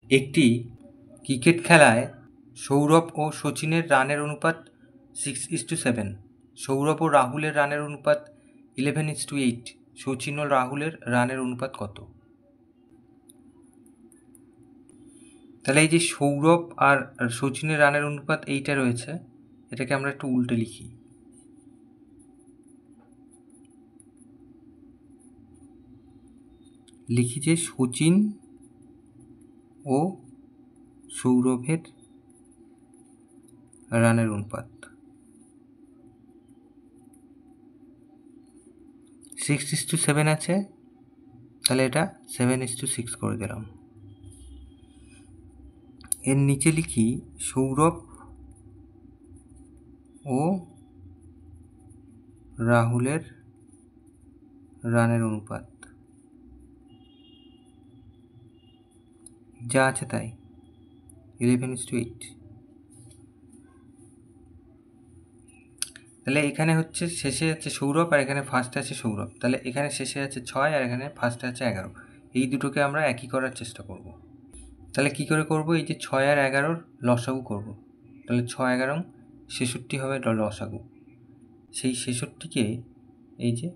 একটি ক্রিকেট খেলায় সৌরভ ও শচীনের রানের অনুপাত 6:7, সৌরভ ও রাহুলের রানের অনুপাত 11:8, শচীন ও রাহুলের রানের অনুপাত কত? তাহলে এই যে সৌরভ আর শচীনের রানের অনুপাত এইটা রয়েছে, এটাকে আমরা একটু উল্টে লিখি। লিখি যে শচীন ও সৌরভের রানের অনুপাত 6:7 আছে, তাহলে এটা 7:6 করে দিলাম। এর নিচে লিখি সৌরভ ও রাহুলের রানের অনুপাত, যা আছে তাই 11:8। তাহলে এখানে হচ্ছে শেষে আছে সৌরভ আর এখানে ফার্স্টে আছে সৌরভ, তাহলে এখানে শেষে আছে 6 আর এখানে ফার্স্টে আছে 11। এই দুটোকে আমরা একই করার চেষ্টা করব। তাহলে কি করে করব? এই যে 6 আর 11 লসাগু করব। তাহলে 6 11 66 হবে লসাগু। সেই 66কে এই যে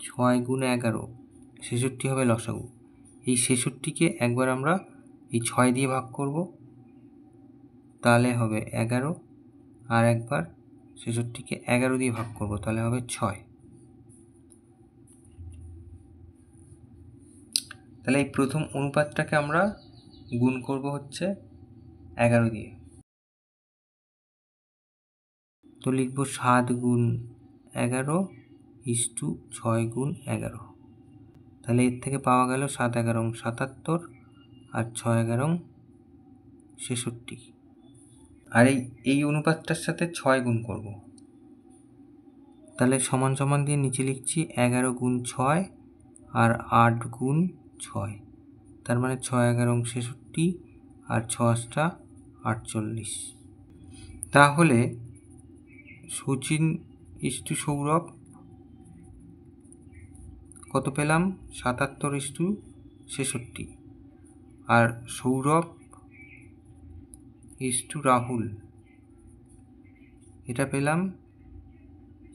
6 × 11 66 হবে লসাগু। এই 66কে একবার আমরা এই 6 দিয়ে ভাগ করব, তাহলে হবে 11, আর একবার 66কে 11 দিয়ে ভাগ করব, তাহলে হবে 6। তাহলে এই প্রথম অনুপাতটাকে আমরা গুণ করব হচ্ছে 11 দিয়ে। তো লিখব 7 × 11 = 6 × 11। তাহলে এর থেকে পাওয়া গেল 7 11 77 আর 6 11 66। আর এই অনুপাতটার সাথে 6 গুণ করব। তাহলে সমান সমান দিয়ে নিচে লিখছি 11 × 6 আর 8 × 6, তার মানে 6 11 66 আর 6 48। তাহলে শচীন = সৌরভ কত পেলাম? 77:66। আর সৌরভ = রাহুল এটা পেলাম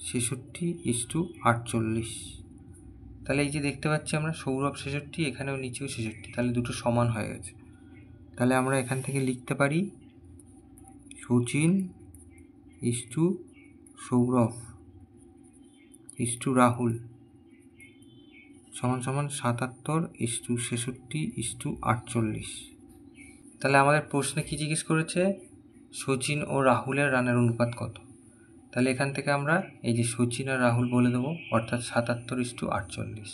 66:48। তাহলে এই যে দেখতে পাচ্ছি আমরা সৌরভ 66, এখানেও নিচেও 66, তাহলে দুটো সমান হয়ে গেছে। তাহলে আমরা এখান থেকে লিখতে পারি শচীন = সৌরভ রাহুল সমান সমান 77:66:48। তাহলে আমাদের প্রশ্নে কি জিজ্ঞেস করেছে? শচীন ও রাহুলের রানের অনুপাত কত? তাহলে এখান থেকে আমরা এই যে শচীন আর রাহুল বলে দেবো, অর্থাৎ 77:48।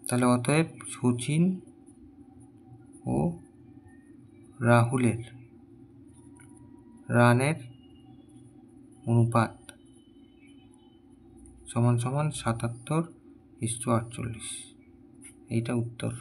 তাহলে অতএব শচীন ও রাহুলের রানের অনুপাত সমান সমান 77:48। এইটা উত্তর।